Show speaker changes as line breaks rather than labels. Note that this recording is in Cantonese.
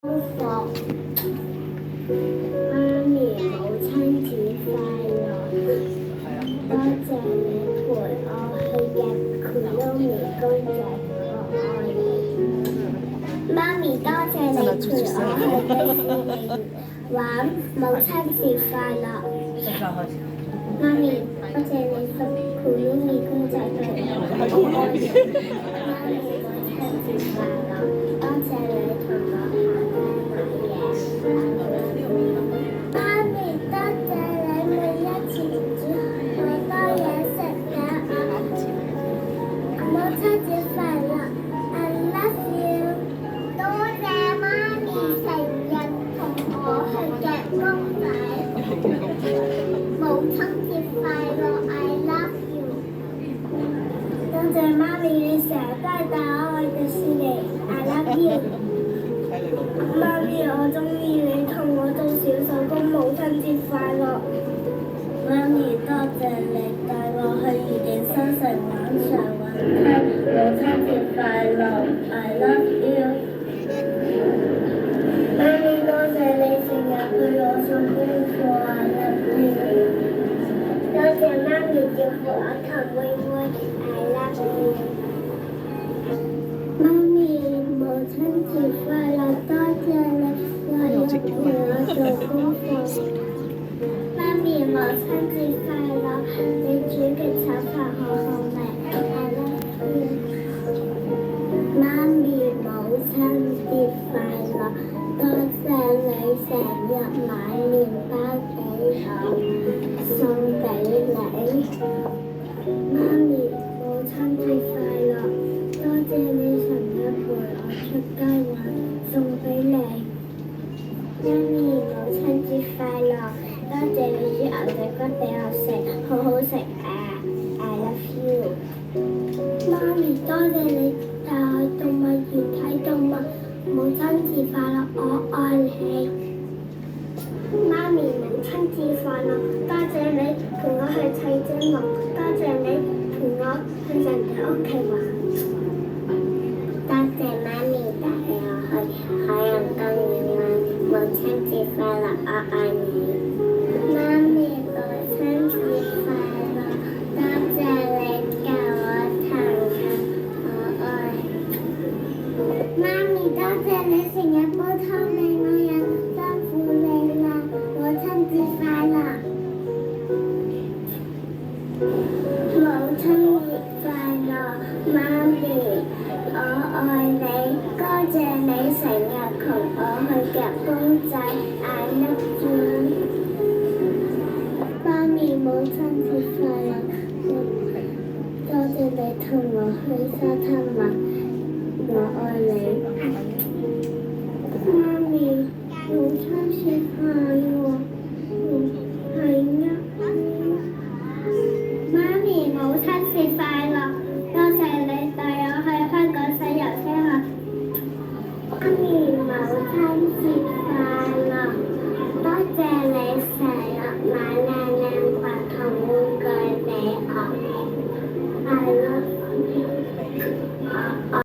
課，媽咪母親節快樂！多謝你陪我去入 Kuromi 公仔，我愛你。媽咪多謝你陪我去迪士尼玩，母親節快樂！媽咪多謝你送 Kuromi 公仔俾我，我愛你。媽咪母親節快樂！多謝你同我行街買嘢。媽咪多謝你每一次煮好多嘢食俾我。母親節快樂 ！I love you。多謝媽咪成日同我去夾公仔。母親節快樂 ！I love you。多謝媽咪你成日都係帶我去迪士尼 ，I love you。媽咪，我中意你同我做小手工，母親節快樂！媽咪，多謝你帶我去怡景新城玩常雲梯，母親節快樂 ！I love you。媽咪，多謝你成日陪我做功課 ，I love you。多謝媽咪照顧我同妹妹 ，I love you。媽咪，母親節快樂！多謝你為我陪我做功課。媽咪，母親節快樂！你煮嘅炒飯好好味，I love you。媽咪，母親節快樂！多謝你成日買麵包俾我，送俾你。媽咪，母親節快樂！多謝你成日陪我出街玩，送俾你。媽咪，母親節快樂！多謝你煮牛仔骨俾我食，好好食啊 ！I love you。媽咪，多謝你帶我去動物園睇動物，母親節快樂！我愛你。媽咪，母親節快樂！多謝你陪我去睇精靈，多謝你陪我去人哋屋企玩。多謝媽咪帶我去海洋公園玩，母親節快樂！我愛你。媽咪，母親節快樂！多謝你教我彈琴，我愛你。媽咪，多謝你成日煲湯俾我飲，辛苦你啦！母親節快樂！母親節快樂，媽咪，我愛你。多謝你成日同我去夾公仔 ，I love you。媽咪，母親節快樂！多謝你同我去沙灘玩，我愛你。